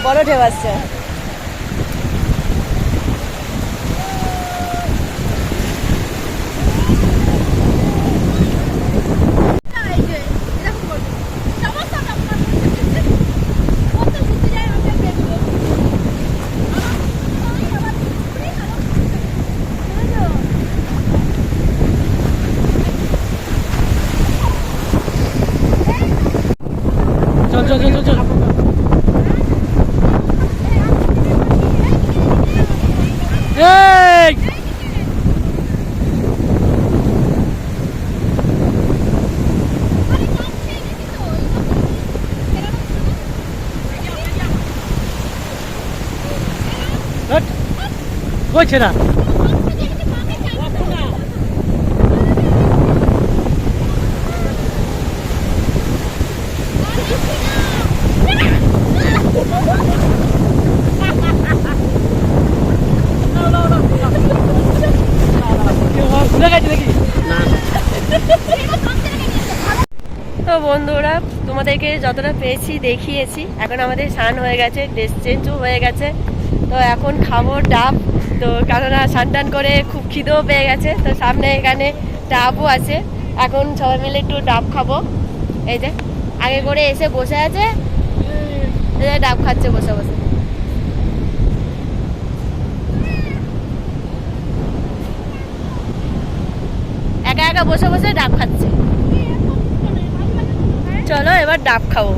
বড় ঢেউ আসছে। চল চল চল চল এই কই ছেড়া ভুলে গেছে নাকি তো বন্ধুরা তোমাদেরকে যতটা পেয়েছি দেখিয়েছি। এখন আমাদের স্নান হয়ে গেছে, ড্রেস চেঞ্জও হয়ে গেছে। তো এখন খাবো ডাব। তো কেননা স্নান টান করে খুব খিদেও পেয়ে গেছে। তো সামনে এখানে ডাবও আছে, এখন সবাই মিলে একটু ডাব খাবো। এই যে আগে করে এসে বসে আছে, এই যে ডাব খাচ্ছে বসে বসে। একা একা বসে বসে ডাব খাচ্ছে। চলো এবার ডাব খাবো।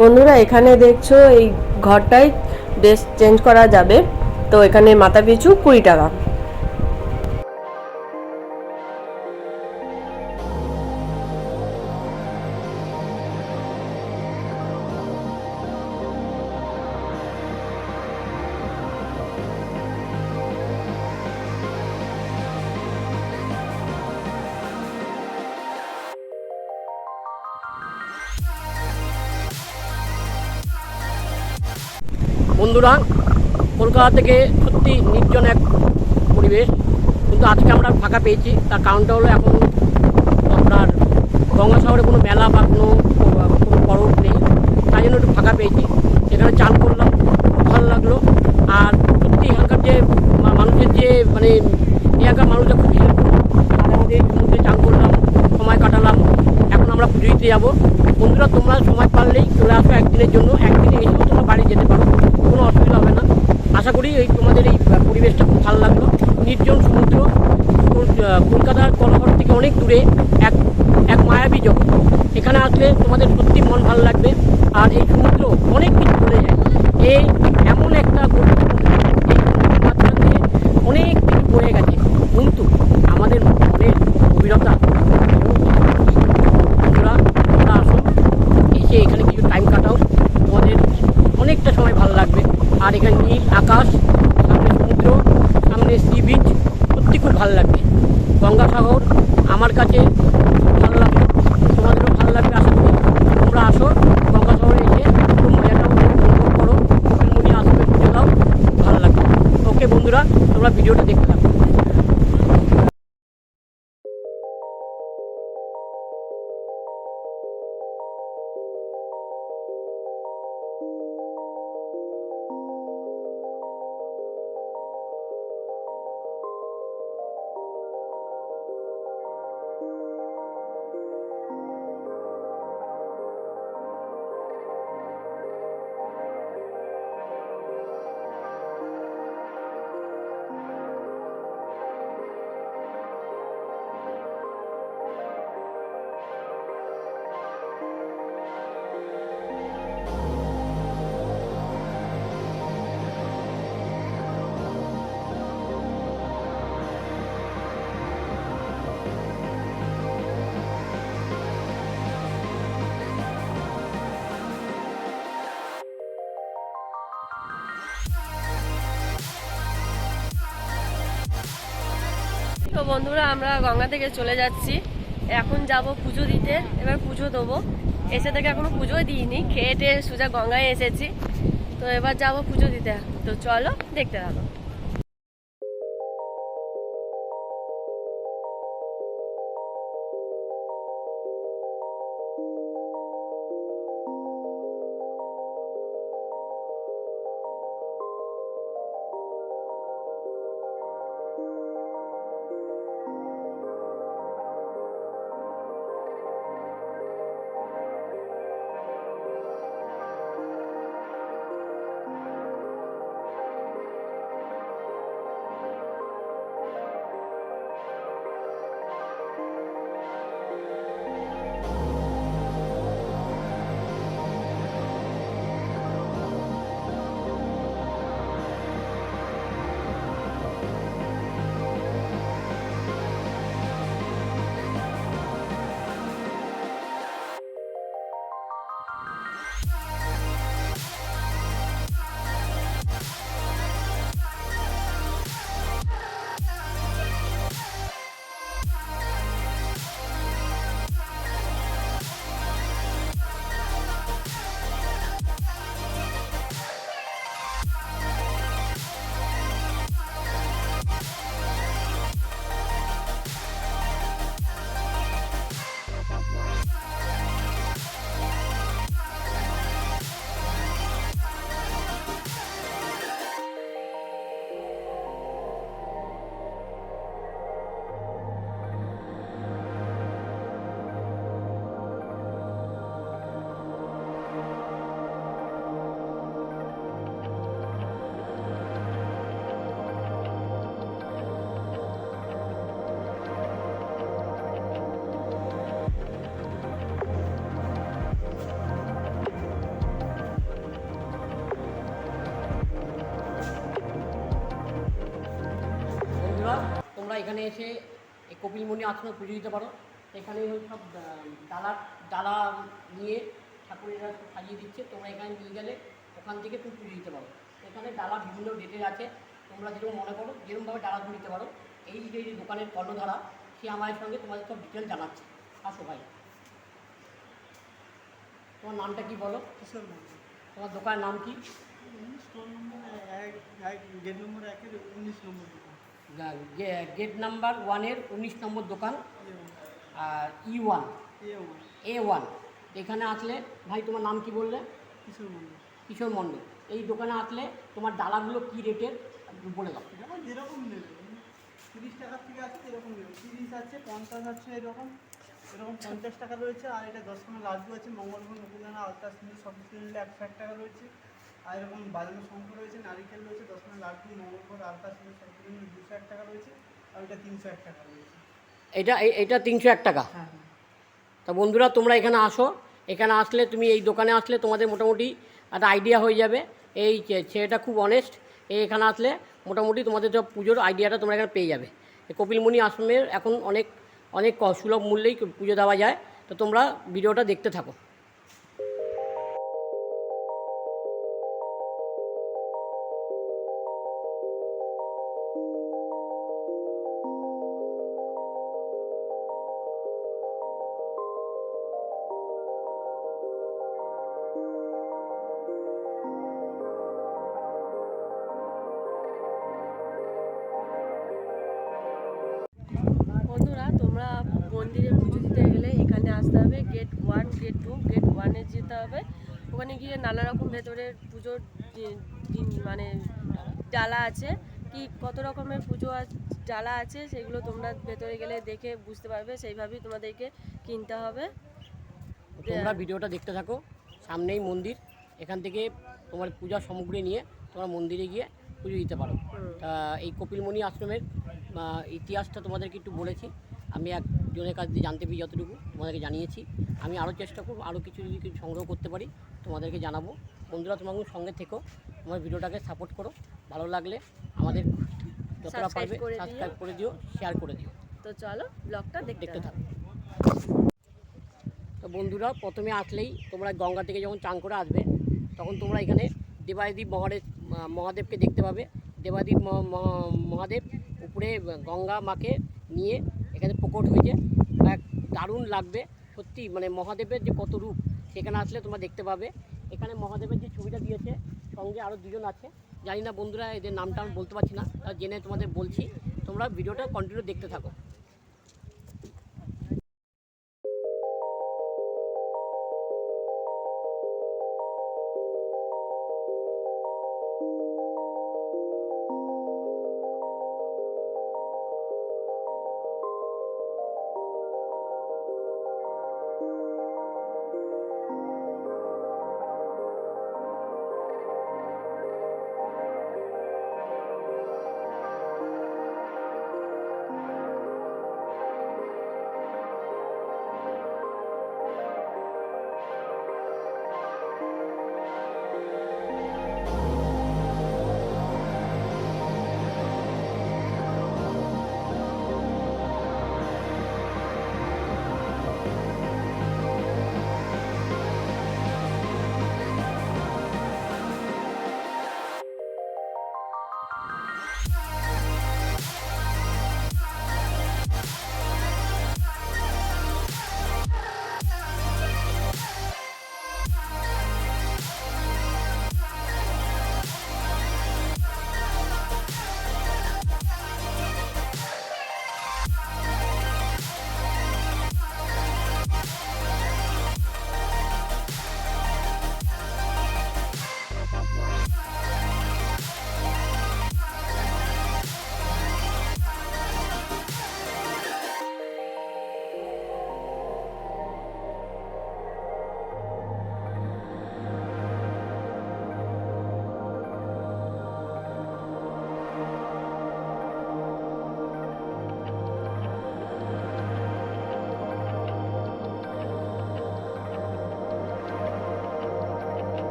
বন্ধুরা এখানে দেখছো এই ঘরটায় ড্রেস চেঞ্জ করা যাবে। তো এখানে মাথা পিছু 20 টাকা। বন্ধুরা কলকাতা থেকে সত্যি নির্জন এক পরিবেশ, কিন্তু আজকে আমরা ফাঁকা পেয়েছি। তার কারণটা হলো এখন আপনার গঙ্গাসাগরে কোনো মেলা বা কোনো পরব নেই, তাই জন্য একটু ফাঁকা পেয়েছি। এখানে চান করলাম, খুব ভালো লাগলো। আর সত্যি এখানকার যে মানুষের যে মানে এখানকার মানুষরা খুব হেল্প, আর আমাদের সমুদ্রে চান করলাম, সময় কাটালাম। এখন আমরা পুজো দিতে যাবো। বন্ধুরা তোমরা সময় পারলেই চলে আসো একদিনের জন্য, একদিনে এসেও তোমরা বাড়ি যেতে পারো, কোনো অসুবিধা হবে না। আশা করি তোমাদের এই পরিবেশটা খুব ভালো লাগলো। নির্জন সমুদ্র, কলকাতার কলাহর থেকে অনেক দূরে এক মায়াবী জগৎ। এখানে আসলে তোমাদের সত্যি মন ভালো লাগবে। আর এই সমুদ্র অনেক কিছু বলে যায়। এই এমন একটা মাঝখান দিয়ে অনেক কিছু বয়ে গেছে, কিন্তু আমাদের মনের গভীরতা। তোমরা আসো, এসে এখানে কিছু টাইম কাটাও, তোমাদের অনেকটা সময় ভালো লাগবে। আর এখানে নীল আকাশ, সামনে সমুদ্র, সামনে সি বিচ, সত্যি খুব ভালো লাগবে। গঙ্গাসাগর আমার কাছে খুব ভালো লাগলো, তোমাদেরও ভালো লাগবে আশা করি। তোমরা আসো গঙ্গাসাগরে এসে একটু মজাটা অনুভব করো, মুনি আশ্রমে ঘুরে দাও, খুব ভালো লাগবে। ওকে বন্ধুরা, তোমরা ভিডিওটা দেখতে থাকো। তো বন্ধুরা আমরা গঙ্গা থেকে চলে যাচ্ছি, এখন যাব পুজো দিতে। এবার পুজো দেবো, এসে থেকে এখনো পুজোই দিইনি, খেয়ে টেয়ে সোজা গঙ্গায় এসেছি। তো এবার যাব পুজো দিতে, তো চলো দেখতে থাকো। তোমরা এখানে এসে এই কপিল মুনি আশ্রমে পুজো দিতে পারো। এখানে সব ডালা নিয়ে ঠাকুরেরা সব সাজিয়ে দিচ্ছে, তোমরা এখানে নিয়ে গেলে ওখান থেকে তুমি পুজো দিতে পারো। এখানে ডালা বিভিন্ন ডেটের আছে, তোমরা যেরকম মনে করো যেরকমভাবে ডালা দিতে পারো। এই যে দোকানের কর্ণধারা, সে আমার সঙ্গে তোমাদের সব ডিটেল জানাচ্ছে। আসো ভাই, তোমার নামটা কি বলো? কিশোর মন্ডল। তোমার দোকানের নাম কি? স্টোর নম্বর গেট নম্বর 1-এর 19 নম্বর দোকান। গেট নাম্বার 1-এর 19 নম্বর দোকান, আর A1। এখানে আসলে ভাই তোমার নাম কি বললে? কিশোর মন্ডল। কিশোর মন্ডল। এই দোকানে আসলে তোমার ডালাগুলো কী রেটের বলে দাও। এরকম যেরকম নেবে 30 টাকার থেকে আছে, যেরকম নেবে 30 আছে, 50 আছে, এরকম 50 টাকা রয়েছে। আর এটা 10 টাকা লাড্ডু আছে, মঙ্গলভোগ নকুলদানা আলতা সিঁদুর সব কিছু নিলে 160 টাকা রয়েছে। আর এরকম বাদামি শঙ্খ রয়েছে, নারিকেল রয়েছে, 10 টাকা লাড্ডু, মঙ্গলভোগ আলতা সিঁদুর সব কিছু নিলে 201 টাকা রয়েছে। আর এটা 301 টাকা রয়েছে। এটা 301 টাকা। হ্যাঁ। তা বন্ধুরা তোমরা এখানে আসো, এখানে আসলে তুমি এই দোকানে আসলে তোমাদের মোটামুটি একটা আইডিয়া হয়ে যাবে। এই ছেলেটা খুব অনেস্ট, এখানে আসলে মোটামুটি তোমাদের সব পুজোর আইডিয়াটা তোমরা এখানে পেয়ে যাবে। কপিল মুনি আশ্রমের এখন অনেক সুলভ মূল্যেই পুজো দেওয়া যায়। তো তোমরা ভিডিওটা দেখতে থাকো। বন্ধুরা তোমরা মন্দিরে পুজো দিতে গেলে এখানে আসতে হবে। গেট 1, গেট 2, গেট 1-এ যেতে হবে। ওখানে গিয়ে নানা রকম ভেতরের পুজোর মানে ডালা আছে, কি কত রকমের পুজো ডালা আছে সেগুলো তোমরা ভেতরে গেলে দেখে বুঝতে পারবে, সেইভাবেই তোমাদেরকে কিনতে হবে। তোমরা ভিডিওটা দেখতে থাকো। সামনেই মন্দির, এখান থেকে তোমার পূজার সামগ্রী নিয়ে তোমরা মন্দিরে গিয়ে পুজো দিতে পারো। তা এই কপিল মুনি আশ্রমের ইতিহাসটা তোমাদেরকে একটু বলেছি, আমি একজনের কাছ দিয়ে জানতে পেরে যতটুকু তোমাদেরকে জানিয়েছি। আমি আরও চেষ্টা করব, আরও কিছু যদি কিছু সংগ্রহ করতে পারি তোমাদেরকে জানাবো। বন্ধুরা তোমরা সঙ্গে থেকো, তোমার ভিডিওটাকে সাপোর্ট করো, ভালো লাগলে আমাদের যতটা পারবে সাবস্ক্রাইব করে দিও, শেয়ার করে দিও। তো চলো ব্লগটা দেখতে থাকো। তো বন্ধুরা প্রথমে আসলেই তোমরা গঙ্গা থেকে যখন চান করে আসবে তখন তোমরা এখানে দেবাদিদেব মহাদেবকে দেখতে পাবে। দেবাদিদেব মহাদেব উপরে গঙ্গা মাকে নিয়ে এখানে প্রকট হয়েছে। এক দারুণ লাগবে সত্যি, মানে মহাদেবের যে কত রূপ সেখানে আসলে তোমরা দেখতে পাবে। এখানে মহাদেবের যে ছবিটা দিয়েছে সঙ্গে আরও দুজন আছে, জানি না বন্ধুরা এদের নামটা আমি বলতে পারছি না, তা জেনে তোমাদের বলছি, তোমরা ভিডিওটা কন্টিনিউ দেখতে থাকো।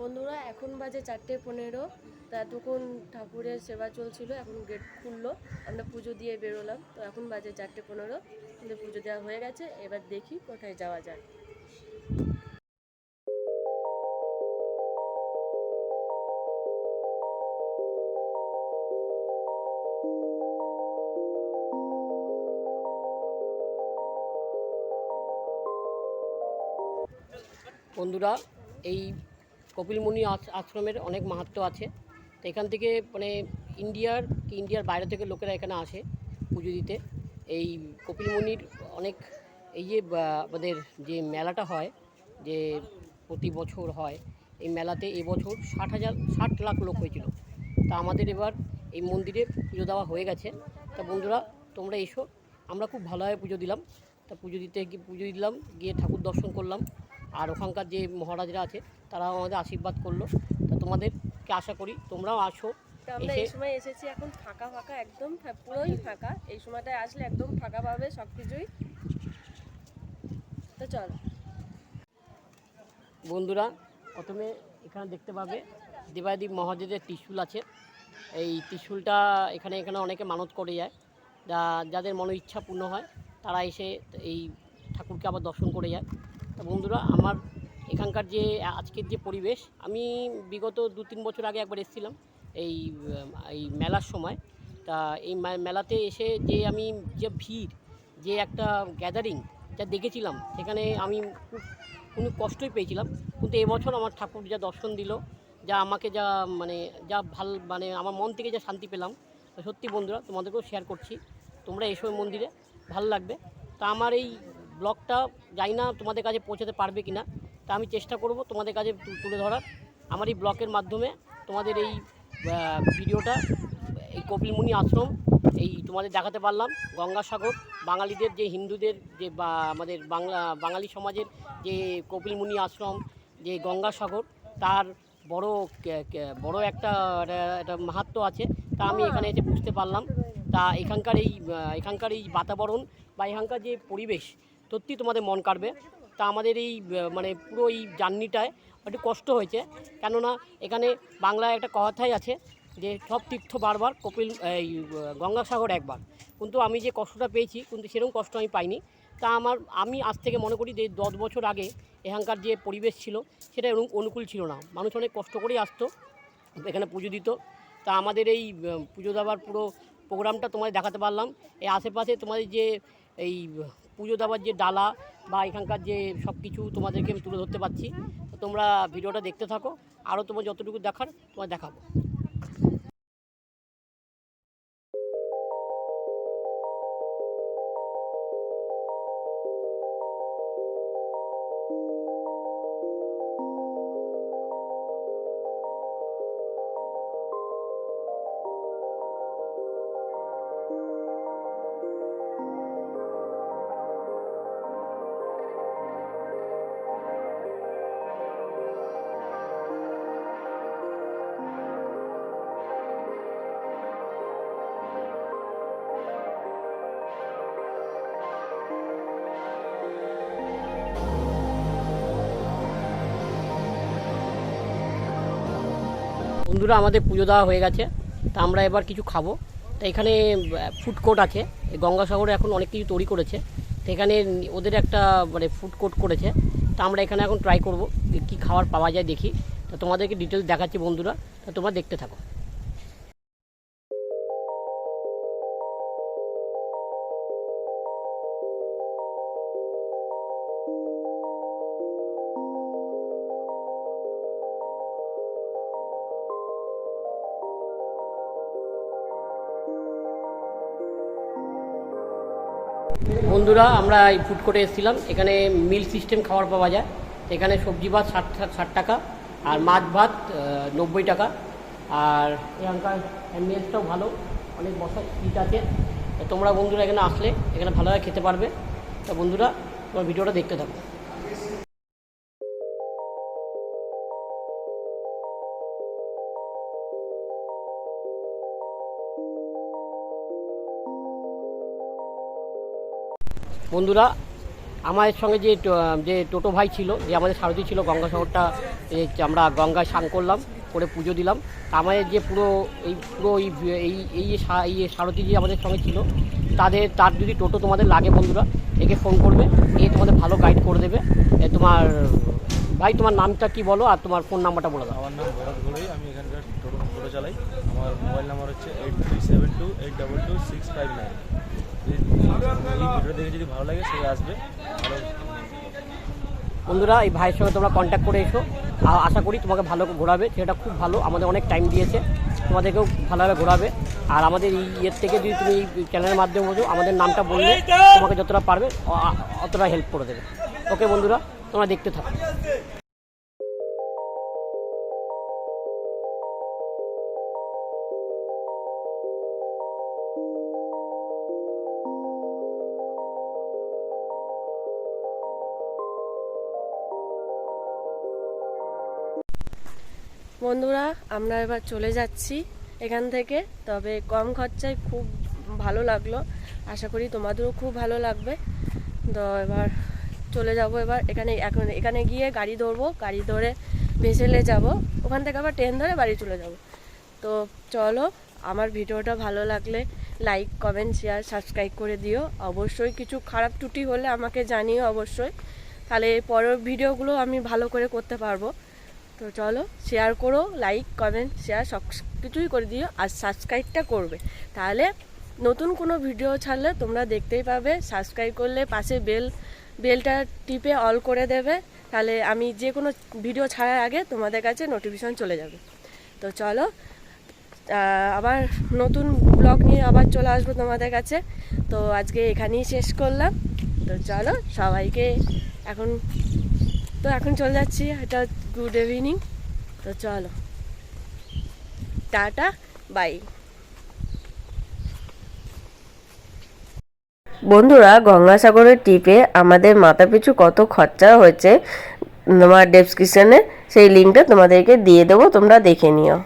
বন্ধুরা এখন বাজে 4:15, তা এতক্ষণ ঠাকুরের সেবা চলছিল, এখন গেট খুললো, আমরা পুজো দিয়ে বেরোলাম। তো এখন বাজে 4:15, কিন্তু পুজো দেওয়া হয়ে গেছে, এবার দেখি কোথায় যাওয়া যায়। বন্ধুরা এই কপিল মুনি আশ্রমের অনেক মাহাত্ম্য আছে। তো এখান থেকে মানে ইন্ডিয়ার বাইরে থেকে লোকেরা এখানে আসে পুজো দিতে। এই কপিল মুনির অনেক এই যে আমাদের যে মেলাটা হয়, যে প্রতি বছর হয়, এই মেলাতে এবছর 60 লাখ লোক হয়েছিল। তা আমাদের এবার এই মন্দিরে পুজো দেওয়া হয়ে গেছে। তা বন্ধুরা তোমরা এসো, আমরা খুব ভালোভাবে পুজো দিলাম। তা পুজো দিলাম, গিয়ে ঠাকুর দর্শন করলাম, আর ওখানকার যে মহারাজরা আছে তারাও আমাদের আশীর্বাদ করলো। তা তোমাদেরকে আশা করি তোমরাও আসো। আমরা এই সময় এসেছি, এখন ফাঁকা একদম পুরোই ফাঁকা। এই সময়টায় আসলে একদম ফাঁকা পাবে সব কিছুই। তো চল বন্ধুরা, প্রথমে এখানে দেখতে পাবে দেবাদেব মহাদেবের ত্রিশূল আছে। এই ত্রিশূলটা এখানে অনেকে মানত করে যায়, যাদের মনে ইচ্ছা পূর্ণ হয় তারা এসে এই ঠাকুরকে আবার দর্শন করে যায়। তা বন্ধুরা, আমার এখানকার যে আজকের যে পরিবেশ, আমি বিগত 2-3 বছর আগে একবার এসেছিলাম এই মেলার সময়। তা এই মেলাতে এসে যে আমি যে ভিড়, যে একটা গ্যাদারিং যা দেখেছিলাম, সেখানে আমি খুব কোনো কষ্টই পেয়েছিলাম। কিন্তু এবছর আমার ঠাকুর যা দর্শন দিল, যা আমাকে মানে আমার মন থেকে যা শান্তি পেলাম, সত্যি বন্ধুরা তোমাদেরকেও শেয়ার করছি। তোমরা এসো মন্দিরে, ভালো লাগবে। তা আমার এই ব্লগটা জানি না তোমাদের কাছে পৌঁছাতে পারবে কিনা, তা আমি চেষ্টা করব তোমাদের কাছে তুলে ধরার। আমার এই ব্লগের মাধ্যমে তোমাদের এই ভিডিওটা এই কপিল মুনি আশ্রম এই তোমাদের দেখাতে পারলাম গঙ্গাসাগর, বাঙালিদের যে হিন্দুদের যে বা আমাদের বাঙালি সমাজের যে কপিল মুনি আশ্রম, যে গঙ্গাসাগর, তার বড় একটা মাহাত্ম্য আছে, তা আমি এখানে এসে বুঝতে পারলাম। তা এখানকার এই বাতাবরণ বা এখানকার যে পরিবেশ সত্যি তোমাদের মন কাড়বে। তা আমাদের এই মানে পুরো এই জার্নিটায় একটু কষ্ট হয়েছে, কেননা এখানে বাংলায় একটা কথাই আছে যে সব তীর্থ বারবার এই গঙ্গাসাগর একবার। কিন্তু আমি যে কষ্টটা পেয়েছি কিন্তু সেরকম কষ্ট আমি পাইনি। তা আমি আজ থেকে মনে করি যে 10 বছর আগে এখানকার যে পরিবেশ ছিল সেটা অনুকূল ছিল না, মানুষ অনেক কষ্ট করেই আসতো, এখানে পুজো দিত। তা আমাদের এই পুজো দেওয়ার পুরো প্রোগ্রামটা তোমাদের দেখাতে পারলাম। এই আশেপাশে তোমাদের যে এই পুজো দেওয়ার যে ডালা বা এখানকার যে সব কিছু তোমাদেরকে আমি তুলে ধরতে পারছি। তো তোমরা ভিডিওটা দেখতে থাকো, আরও তোমার যতটুকু দেখার তোমার দেখাবো। বন্ধুরা, আমাদের পুজো দেওয়া হয়ে গেছে, তা আমরা এবার কিছু খাবো। তা এখানে ফুড কোর্ট আছে, গঙ্গাসাগরে এখন অনেক কিছু তৈরি করেছে, তো এখানে ওদের একটা মানে ফুড কোর্ট করেছে। তা আমরা এখানে এখন ট্রাই করবো কী খাবার পাওয়া যায় দেখি। তো তোমাদেরকে ডিটেলস দেখাচ্ছি বন্ধুরা, তা তোমরা দেখতে থাকো। বন্ধুরা, আমরা এই ফুড কোর্টে এসেছিলাম, এখানে মিল সিস্টেম খাবার পাওয়া যায়। এখানে সবজি ভাত 60 টাকা, আর মাছ ভাত 90 টাকা। আর এখানকার অ্যাম্বিয়েন্সটাও ভালো, অনেক বসার সিট আছে। তোমরা বন্ধুরা এখানে আসলে এখানে ভালোভাবে খেতে পারবে। তো বন্ধুরা, তোমার ভিডিওটা দেখতে থাকো। বন্ধুরা, আমাদের সঙ্গে যে টোটো ভাই ছিল, যে আমাদের সারথি ছিল, গঙ্গাসাগরটা আমরা গঙ্গায় স্নান করলাম, করে পুজো দিলাম। আমাদের যে পুরো এই সারথি যে আমাদের সঙ্গে ছিল, তার যদি টোটো তোমাদের লাগে বন্ধুরা, একে ফোন করবে, তোমাদের ভালো গাইড করে দেবে। তোমার ভাই, তোমার নামটা কি বলো আর তোমার ফোন নাম্বারটা বলে দাও। আমার নাম ভরত ঘোড়াই, আমি এখানকার টোটো চালাই। আমার মোবাইল নাম্বার হচ্ছে 8372822659। এই ভিডিও দেখে যদি ভালো লাগে সে আসবে। বন্ধুরা, এই ভাইয়ের সঙ্গে তোমরা কন্ট্যাক্ট করে এসো, আশা করি তোমাকে ভালো ঘোরাবে। সেটা খুব ভালো, আমাদের অনেক টাইম দিয়েছে, তোমাদেরকেও ভালোভাবে ঘোরাবে। আর আমাদের এই থেকে যদি তুমি চ্যানেলের মাধ্যমে বলো, আমাদের নামটা বললে তোমাকে যতটা পারবে অতটা হেল্প করে দেবে। ওকে বন্ধুরা, তোমরা দেখতে থাকো। বন্ধুরা, আমরা এবার চলে যাচ্ছি এখান থেকে, তবে কম খরচায় খুব ভালো লাগলো, আশা করি তোমাদেরও খুব ভালো লাগবে। তো এবার চলে যাব, এখানে গিয়ে গাড়ি ধরবো, গাড়ি ধরে ভেসেলে যাব, ওখান থেকে আবার ট্রেন ধরে বাড়ি চলে যাব। তো চলো, আমার ভিডিওটা ভালো লাগলে লাইক, কমেন্ট, শেয়ার, সাবস্ক্রাইব করে দিও। অবশ্যই কিছু খারাপ ত্রুটি হলে আমাকে জানিও অবশ্যই, তাহলে পরের ভিডিওগুলো আমি ভালো করে করতে পারবো। তো চলো, শেয়ার করো, লাইক, কমেন্ট, শেয়ার সব কিছুই করে দিও, আর সাবস্ক্রাইবটা করবে, তাহলে নতুন কোনো ভিডিও ছাড়লে তোমরা দেখতেই পাবে। সাবস্ক্রাইব করলে পাশে বেলটা টিপে অল করে দেবে, তাহলে আমি যে কোনো ভিডিও ছাড়ার আগে তোমাদের কাছে নোটিফিকেশন চলে যাবে। তো চলো, আবার নতুন ব্লগ নিয়ে আবার চলে আসবো তোমাদের কাছে। তো আজকে এখানেই শেষ করলাম। তো চলো, সবাইকে এখন চলে যাচ্ছি, এটা গুড ইভিনিং। তো চলো, টাটা, বাই। বন্ধুরা, গঙ্গাসাগরের ট্রিপে আমাদের মাথাপিছু কত খরচা হয়েছে তোমার ডেসক্রিপশনে সেই লিঙ্কটা তোমাদেরকে দিয়ে দেবো, তোমরা দেখে নিও।